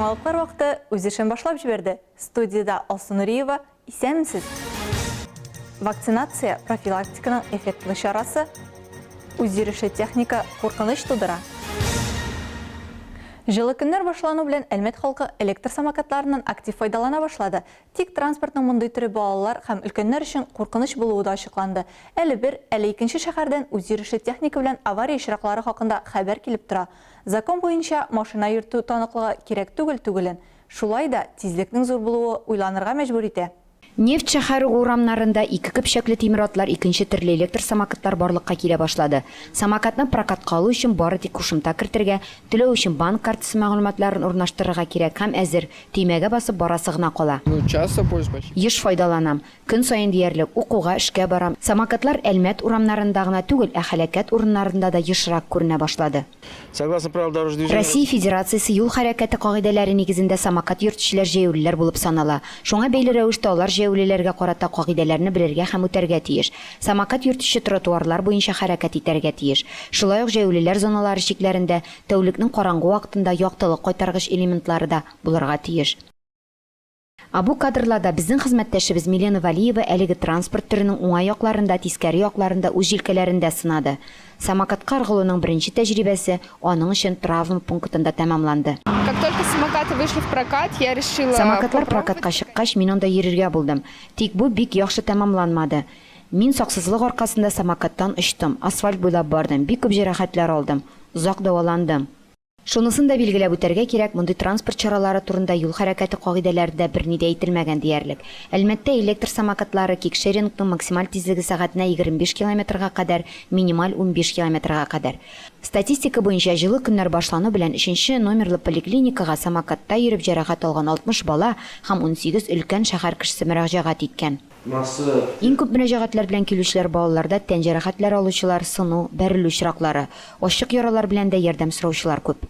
Жаңалықтар вақты өзешен башлап жіберді. Студияда Алсу Нұриева, исәнмісіз. Вакцинация профилактиканың эффектлі шарасы, өзгеріші техника қорқыныш тудыра. Жылы күннер башлану белән Әлмәт халқы электр самокатларынан актив файдалана башлады. Тик транспортның мондый түрі балалар һәм өлкәннәр өчен куркыныч булуы да ачыкланды. Әле бер, әле икенче шәһәрдән үзйөрешле техника белән авария очраклары хакында хәбәр килеп тора. Закон буенча машина йөртү таныклыгы кирәк түгелен. Шулай да тизлекнең зур булуы уйланырга мәҗбүр итә. Нефт шәһәре урамнарында ике көпчәкле тимер атлар, икенче төрле электр самокатлар барлыкка килә башлады. Самокатны прокатка алу өчен бары тик кушымта кертергә, түләү өчен банк картасы мәгълүматларын урнаштырырга кирәк һәм әзер, төймәгә басып барасы гына кала. Еш файдаланам. Көн сайын диярлек укуга, эшкә барам. Самокатлар Әлмәт урамнарында гына түгел, ә һәлакәт урыннарында да ешрак күренә башлады. Россия Федерациясе юл хәрәкәте кагыйдәләре нигезендә самокат йөртүчеләр җәяүлеләр булып санала. Шуңа бәйле рәвештә алар җәяүлеләргә карата кагыйдәләрне белергә һәм үтәргә тиеш. Самокат йөртүче тротуарлар буенча хәрәкәт итәргә тиеш. Шулай ук җәяүлеләр зоналары чикләрендә тәүлекнең караңгы вакытында яктылык кайтаргыч элементлары да булырга тиеш. Бу кадрларда безнең хезмәттәшебез Милена Валиева әлеге транспорт төренең уңай якларында, тискәре якларында, үз җилкәләрендә сынады. Самокатка ыргылуның беренче тәҗрибәсе аның өчен травма пунктында тәмамланды. Как только самокаты вышли в прокат, я решила... Самокатлар прокатка чыккач, мин анда йөрергә булдым. Тик бу бик яхшы тәмамланмады. Мин саксызлык аркасында самокаттан очтым, асфальт буйлап бардым, бик күп җәрәхәтләр алдым, озак дәваландым. Шунысын да билгеләп үтәргә кирәк, мондый транспорт чаралары турында юл хәрәкәте кагыйдәләрендә берни дә әйтелмәгән диярлек. Әлмәттә электр самокатлары кикшерингның максималь тизлеге сәгатенә 25 км-га кадәр, минималь 15 км-га кадәр. Статистика буенча җылы көннәр башлану белән 3-нче номерлы поликлиникага самокатта йөреп җәрәхәт алган 60 бала һәм 18 өлкән шәһәр кешесе мөрәҗәгать иткән. Иң күп мөрәҗәгатьләр белән килүчеләр балаларда тән җәрәхәтләр алучылар, сыну, бәрелү очраклары, ачык яралар белән дә ярдәм сораучылар күп.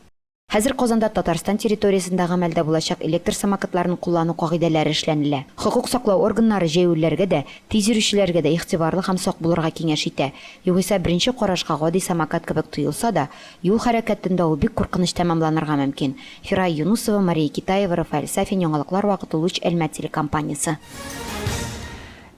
Хәзер Казанда Татарстан территориясендә гамәлдә булачак электр самокатларын куллану кагыйдәләре эшләнелә. Хокук саклау органнары җәяүлеләргә дә, тиз йөрүчеләргә дә игътибарлы һәм сак булырга киңәш итә. Югыйсә беренче карашка гади самокат кебек тоелса да, юл хәрәкәтендә ул бик куркыныч тәмамланырга мөмкин. Фирай Юнусова, Мария Китаева, Рафаэль Сафин, яңалыклар вакыты Луч Әлмәт телекомпаниясе.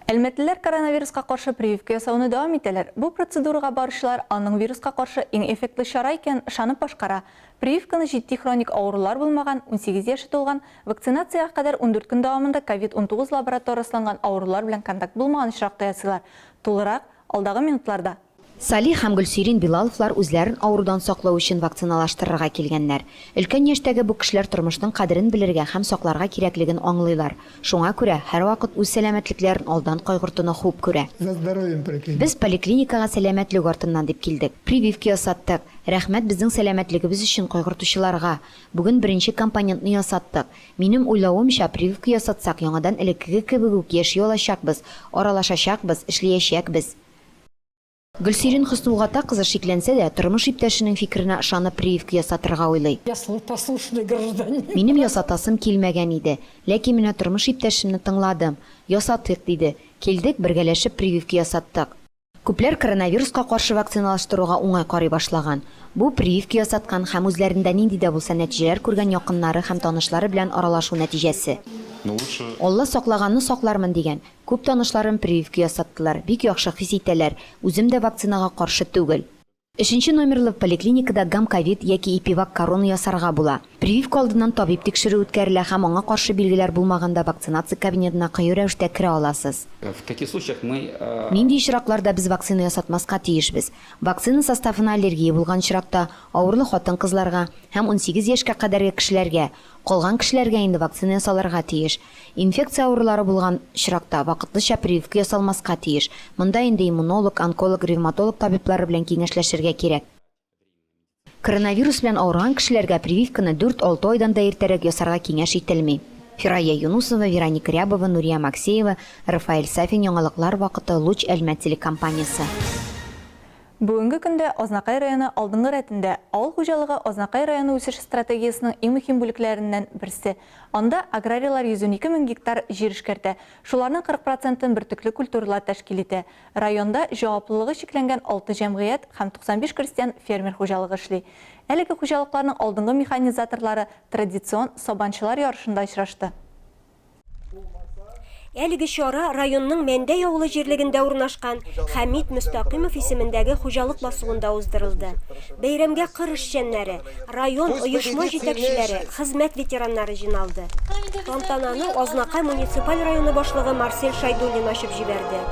Әлмәтлеләр коронавирусқа каршы прививка ясауны дәвам итәләр. Бу процедурага баручылар аның вирусқа каршы иң эффектлы чара икән ышанып башкара. Прививканы җитди хроник авырулар булмаган, 18 яше тулган, вакцинациягә кадәр 14 көн дәвамында COVID-19 лабораториясыннан авырулар белән контакт булмаган очракта ясыйлар. Тулырак алдагы минутларда. Салих һәм Гөлсирин Билаловлар үзләрен авырудан саклау өчен вакциналаштырырга килгәннәр. Өлкән яшьтәге бу кешеләр тормышның кадерен белергә һәм сакларга кирәклеген аңлыйлар. Шуңа күрә һәр вакыт үз сәламәтлекләрен алдан кайгыртуны хуп күрә. Без поликлиникага сәламәтлек артыннан дип килдек. Прививка ясаттык. Рәхмәт безнең сәламәтлегебез өчен кайгыртучыларга. Бүген беренче компонентны ясаттык. Минем уйлавымча, прививка ясатсак, яңадан элеккеге кебек үк яши алачакбыз, аралашачакбыз, эшләячәкбез. Гөлсирин Хөснугата кызы шикләнсә дә, тормыш иптәшенең фикеренә ышанып прививка ясатырга уйлый. Минем ясатасым килмәгән иде, ләкин менә тормыш иптәшемне тыңладым. Ясатык диде. Килдек, бергәләшеп прививка ясаттык. Күпләр коронавируска каршы вакциналаштыруга уңай карый башлаган. Бу прививка ясаткан һәм үзләрендә нинди дә булса нәтиҗәләр күргән якыннары һәм танышлары белән аралашу нәтиҗәсе. Алла саклаганны саклармын дигән. Күп танышларым прививка ясаттылар, бик яхшы хис итәләр. Үзем дә вакцинага каршы түгел. 3-нче номерлы поликлиникада гам-ковид яки эпивак корона ясарга була. Прививка алдыннан табиб тикшерү үткәрелә һәм аңа каршы билгеләр булмаганда вакцинация кабинетына кыю рәвештә керә аласыз. Нинди очракларда без вакцина ясатмаска тиешбез? Вакцина составына аллергия булган очракта авырлы хатын-кызларга һәм 18 яшькә кадәрге кешеләргә, калган кешеләргә инде вакцина ясалырга тиеш. Инфекция авырулары булган очракта вакытлыча прививка ясалмаска тиеш. Монда инде иммунолог, онколог, ревматолог табиблары белән киңәшләшергә кирәк. Коронавирус белән авырган кешеләргә прививканы 4-6 айдан да иртәрәк ясарга киңәш ителми. Фирая Юнусова, Вероника Рябова, Нурия Максеева, Рафаэль Сафин, яңалыклар вакыты Луч Әлмәт телекомпаниясе. Бүгінгі күнде Ознакай районы алдыңғы рәтінде ауыл хуҗалыгы Ознакай районы үсеш стратегиясының иң мөһим бүлекләреннән берсе. Анда аграриялар 112 мең гектар җир эшкәртә. Шуларның 40%-ын бертөкле культуралар тәшкил итә. Районда җаваплылыгы чикләнгән 6 җәмгыять һәм 95 крестьян фермер хуҗалыгы эшли. Әлеге хуҗалыкларның алдыңгы механизаторлары традицион сабанчылар ярышында очрашты. Әлеге чара районның Мәндәй авылы җирлегендә урнашкан Хәмит Мөстәкыймов исемендәге хуҗалык басуында уздырылды. Бәйрәмгә кыр эшчәннәре, район оешма җитәкчеләре, хезмәт ветераннары җыйналды. Тантананы Ознакай муниципаль районы башлыгы Марсель Шайдуллин ачып җибәрде.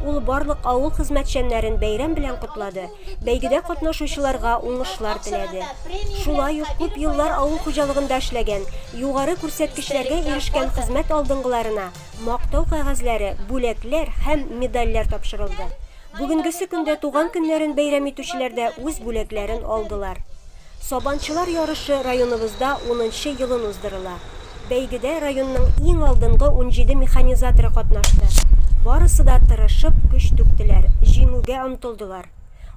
Ул барлык авыл хезмәтчәннәрен бәйрәм белән котлады. Бәйгедә катнашучыларга уңышлар теләде. Шулай ук күп еллар авыл хуҗалыгында эшләгән, югары күрсәткечләргә ирешкән хезмәт алдынгыларына мактау кәгазьләре, бүләкләр һәм медальләр тапшырылды. Бүгенгесе көндә туган көннәрен бәйрәм итүчеләр дә үз бүләкләрен алдылар. Сабанчылар ярышы районыбызда 10-нчы елын уздырыла. Бәйгедә районның иң алдынгы 17 механизаторы катнашты. Барысы да тырышып, көч түктеләр, җиңүгә омтылдылар.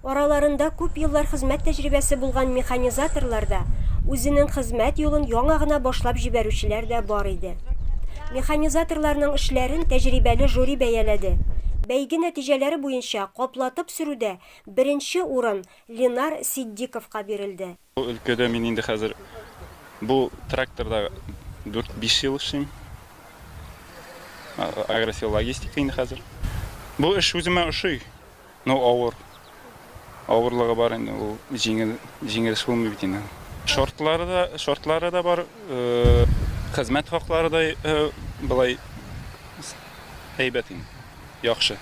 Араларында күп еллар хезмәт тәҗрибәсе булган механизаторларда үзенең хезмәт юлын яңа гына башлап җибәрүчеләр дә бар иде. Механизаторларның эшләрен тәҗрибәле жюри бәяләде. Бәйге нәтиҗәләре буенча каплатып сөрүдә беренче урын Ленар Сиддиковка бирелде. Өлкәдә мин инде хәзер бу тракторда 4-5 ел эшлим. Агрофилологистика инде хәзер. Бу эш үземә ошый. Но авыр. Авырлыгы бар инде, ул җиңел эш булмый бит инде. Шортлары да бар, хезмәт хаклары да булай әйбәт инде. Яхшы.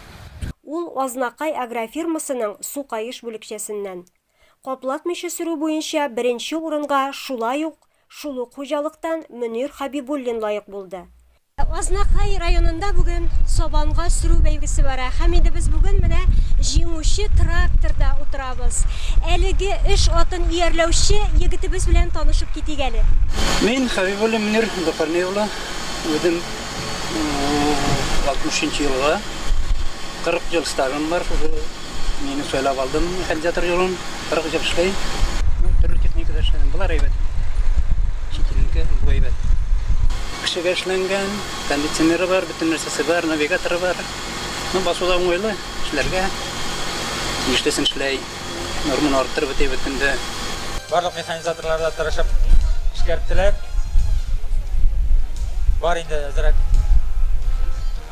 Ул Ознакай агрофирмасының Сукаеш бүлекчәсеннән. Каплатмыйча сөрү буенча беренче урынга шулай ук Шулук хуҗалыктан Мөнир Хабибуллин лайык булды. Ознакай районында бүген сабанга сөрү бәйгесе бара. Һәм инде без бүген менә җиңүче тракторда утырабыз. Әлеге эш атын иярләүче егетебез белән танышып китик әле. Мин Хабибуллин Мөнир Гафарный үзем 60 елга 40 ел стажым бар. Мин сөйләп алдым механизатор юлын 40 ел эшләй. Төрле техникада эшләдем. Булар әйбәт. Читилинке бу әйбәт. Кешегә эшләнгән, кондиционеры бар, бөтен нәрсәсе бар, навигаторы бар. Басуда уңайлы эшләргә. Иштесен эшләй. Норманы арттырып бетендә. Барлык механизаторлар да тырышып эшкәрттеләр. Бар инде әзрәк.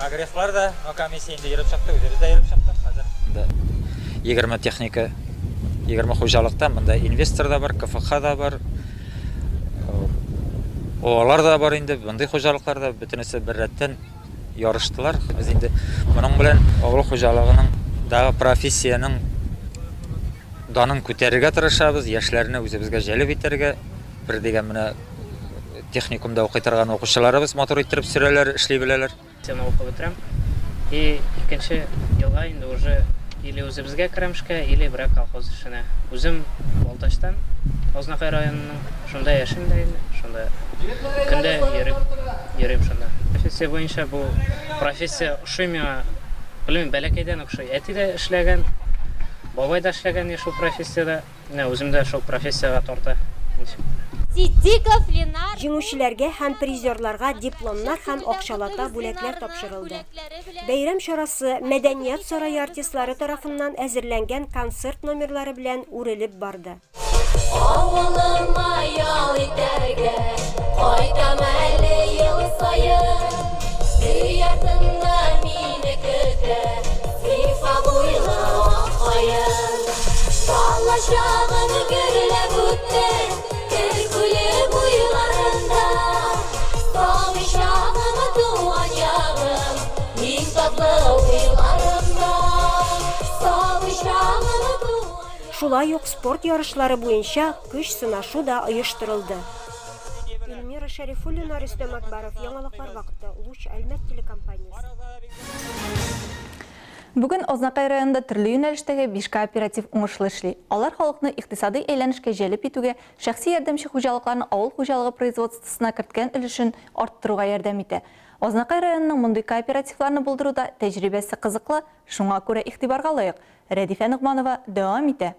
Агрефлар да, комиссия инде йөреп чыкты, үзебез дә йөреп чыктык хәзер. 20 техника, 20 хуҗалыкта, монда инвестор да бар, КФХ да бар. Олар да бар инде, мондый хуҗалыклар да бөтенесе бер рәттән ярыштылар. Без инде моның белән авыл хуҗалыгының да профессияның данын күтәрергә тырышабыз, яшьләрне үзебезгә җәлеп итәргә. Бер дигән менә техникумда укый торган укучыларыбыз мотор иттереп сөрәләр, эшли беләләр. Сен укып бетерәм. И икенче елга инде уже или үзебезгә керәмешкә, или бер колхоз эшенә. Үзем Балтачтан, Ознакай районының шунда яшим дә инде, шунда көндә йөрим шунда. Профессия буенча бу профессия ошый миңа, белмим, бәләкәйдән ошый. Әти дә эшләгән, бабай да эшләгән шул профессиядә. Менә үзем дә шул профессиягә тарта. Сиддиков Ленар җиңүчеләргә һәм призерларга дипломнар һәм акчалата бүләкләр тапшырылды. Бәйрәм чарасы Мәдәният сарае артистлары тарафыннан әзерләнгән концерт номерлары белән үрелеп барды. Авылыма ял итәргә, кайтам әле ел саен. Дөятында мине көтә, сифа буйлы каен. Балачагын гөрләп үтте. Шулай ук спорт ярышлары буенча көч сынашу да оештырылды. Эльмира Шәрифуллина, Рөстәм Акбаров, яңалыклар вакыты, Луч Әлмәт телекомпаниясе. Бүген Ознакай районында төрле юнәлештәге 5 кооператив уңышлы эшли. Алар халыкны икътисади әйләнешкә җәлеп итүгә, шәхси ярдәмче хуҗалыкларның авыл хуҗалыгы производствосына керткән өлешен арттыруга ярдәм итә. Ознакай районының мындай кооперативларны булдыруда тәҗрибәсе кызыклы, шуңа күрә игътибарга лаек. Рәдифә Нугманова дәвам итә.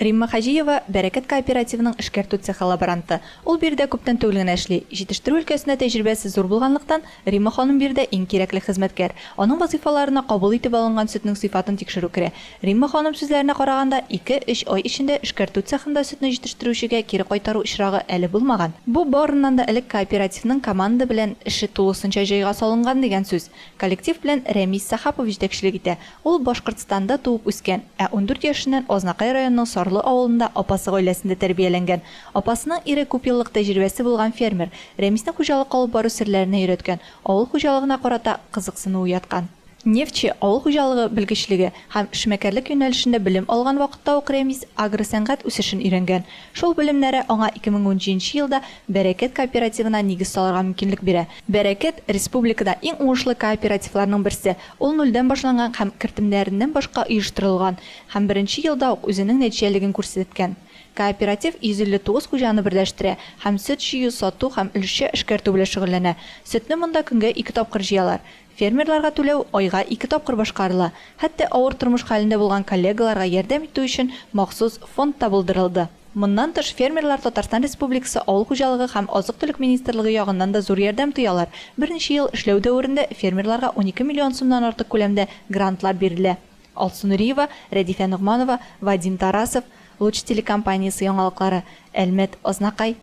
Римма Хажиева Бәрәкәт кооперативының эшкәртү цехы лаборанты. Ул бирдә күптән түгел генә эшли. Җитештерү өлкәсендә тәҗрибәсе зур булганлыктан, Римма ханым бирдә иң кирәкле хезмәткәр. Аның вазифаларына кабул итеп алынган сөтнең сыйфатын тикшерү керә. Римма ханым сүзләренә караганда, 2-3 ай эчендә эшкәртү цехында сөтне җитештерүчегә кире кайтару очрагы әле булмаган. Бу барыннан да элек кооперативның команда белән эше тулысынча җайга салынган дигән сүз. Коллектив белән Рәмис Сахапов җитәкчелек итә. Ул Башкортстанда туып үскән, 14 яшеннән Ознакай районының Сарлы авылында апасы гаиләсендә тәрбияләнгән. Апасының ире күп еллык тәҗрибәсе булган фермер. Рәмисне хуҗалык алып бару серләренә өйрәткән. Авыл хуҗалыгына карата кызыксыну уяткан. Нефтче авыл хуҗалыгы белгечлеге һәм эшмәкәрлек юнәлешендә белем алган вакытта ук Рәмис агросәнгать үсешен өйрәнгән. Шул белемнәре аңа 2017 елда Бәрәкәт кооперативына нигез салырга мөмкинлек бирә. Бәрәкәт республикада иң уңышлы кооперативларның берсе. Ул нулдән башланган һәм кертемнәреннән башка оештырылган һәм беренче елда ук үзенең нәтиҗәлеген күрсәткән. Кооператив 159 хуҗаны берләштерә һәм сөт җыю, сату һәм өлешчә эшкәртү белән шөгыльләнә. Сөтне монда көнгә 2 тапкыр җыялар. Фермерларга түләү айга 2 тапкыр башкарыла. Хәтта авыр тормыш хәлендә булган коллегаларга ярдәм итү өчен махсус фонд та булдырылды. Моннан тыш фермерлар Татарстан Республикасы авыл хуҗалыгы һәм азык-төлек министрлыгы ягыннан да зур ярдәм тоялар. Берничә ел эшләү дәверендә фермерларга 12 миллион сумнан артык күләмдә грантлар бирелә. Алсу Нуриева, Рәдифә Нугманова, Вадим Тарасов, Луч телекомпаниясе яңалыклары, Әлмәт, Ознакай.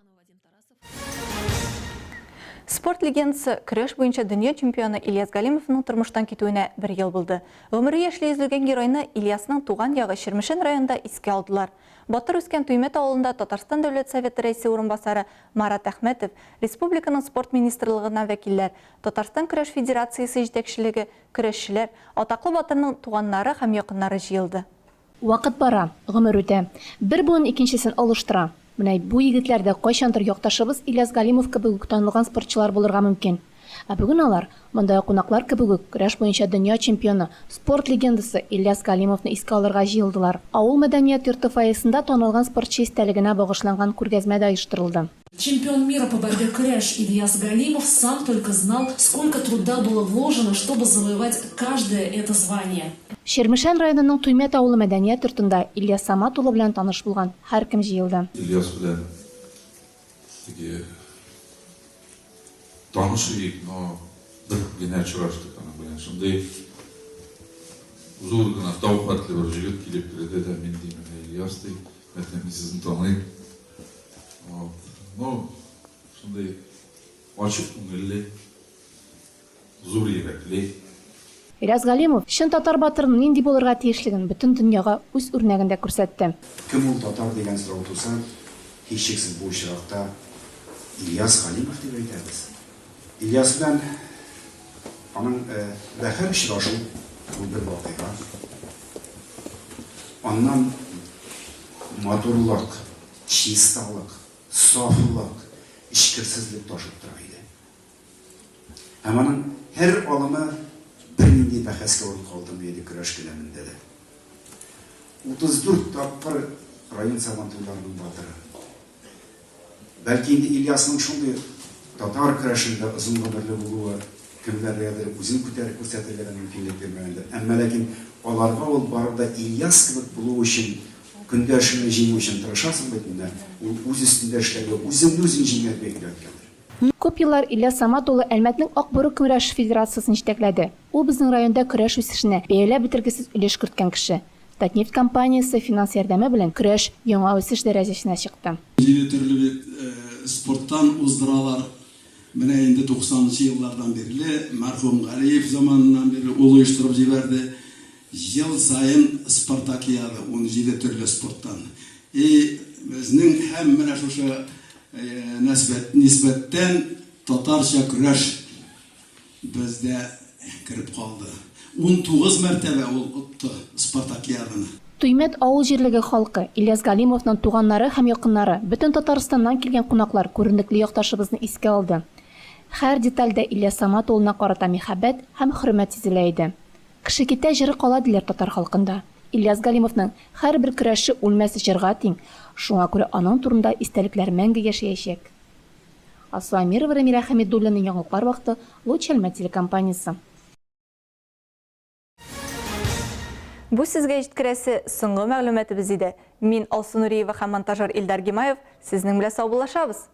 Спорт легендасы көрәш буенча дөнья чемпионы Ильяс Галимовның тормыштан китүенә 1 ел булды. Гомере яшьле изелгән геройны Ильясның туган ягы Шермешен районында искә алдылар. Батыр үскән Туймәт авылында Татарстан Дәүләт Советы рәисе урынбасары Марат Әхмәтов, республиканың спорт министрлыгына вәкилләр, Татарстан көрәш федерациясе җитәкчелеге, көрәшчеләр, атаклы батырның туганнары һәм якыннары җыелды. Вакыт бара, гомер үтә. Бер буын икенчесен алыштыра. Менә бу егетләрдә кайчандыр якташыбыз Ильяс Галимов кебек үк танылган спортчылар булырга мөмкин. Ә бүген алар мондай кунаклар кебек үк көрәш буенча дөнья чемпионы, спорт легендасы Ильяс Галимовны искә алырга җыелдылар. Авыл мәдәният йорты фойесында танылган спортчы истәлегенә багышланган күргәзмә дә оештырылды. Чемпион мира по борьбе креш Ильяс Галимов сам только знал, сколько труда было вложено, чтобы завоевать каждое это звание. Шермешән районының Туймәт авылы мәдәният йортында Ильяс Саматулы белән таныш булган һәркем җыелды. Ильяс белән таныш идек, но бер генә очраштык аның белән. Шундый зур гына тауфатлы бер җегет килеп керде дә мин дим, Ильяс ди, мин сезне таныйм. Ну, шундый ачык күңелле, зур йөрәкле. Ильяс Галимов чын татар батырының нинди булырга тиешлеген бөтен дөньяга үз үрнәгендә күрсәтте. Кем ул татар дигән сорау туса, һичшиксез бу очракта Ильяс Галимов дип әйтәбез. Ильяс белән аның бәхәр очрашу бу бер вакыйга. Аннан матурлык, чисталык, сафлык, ишкерсезлек ташып тора иде. Һәм аның һәр алымы бернинди бәхәскә урын калдырмый көрәш киләмендә дә. 34 тапкыр район сабантуйларының батыры. Бәлки инде Ильясның шундый татар көрәшендә озын гомерле булуы кемнәргәдер үзен күтәреп күрсәтергә мөмкинлек бирмәгәндер. Әмма ләкин аларга ул барып да Ильяс кебек булу өчен көндәшне җиңү өчен тырышасың бит инде. Ул үз өстендә эшләргә, үзен җиңәргә бәйләткәндер. Күп еллар Ильяс Саматулы Әлмәтнең Акбөрек көрәш федерациясын җитәкләде. Ул безнең районда көрәш үсешенә бәяләп бетергесез өлеш керткән кеше. Татнефть компаниясе финанс ярдәме белән көрәш яңа үсеш дәрәҗәсенә чыкты. Җиде төрле спорттан уздыралар. Менә инде 90-нчы еллардан бирле мәрхүм Галиев заманыннан бирле ул оештырып җибәрде. Ел сайын спартакиада 17 төрле спорттан. Безнең һәм менә шушы нисбәттән татарча көрәш бездә кирип калды. 19 мәртәбә ул утты спартакиаданы. Туймәт авыл җирлеге халкы, Ильяс Галимовның туганнары һәм якыннары, бөтен Татарстаннан килгән кунаклар күренекле якташыбызны искә алды. Һәр детальдә Ильяс Саматулына карата мәхәббәт һәм хөрмәт сизелә иде. Кеше китә җыры кала диләр татар халкында. Ильяс Галимовның һәрбер көрәше үлмәс җырга тиң. Шуңа күрә аның турында истәлекләр мәңге яшәячәк. Асу Амирова, Рамира Хамидуллина, яңалыклар вакыты, Луч Әлмәт телекомпаниясы. Бу сезгә җиткерәсе соңгы мәгълүматыбыз иде. Мин Алсу Нуриева һәм монтажер Илдар Гимаев сезнең белән саубуллашабыз.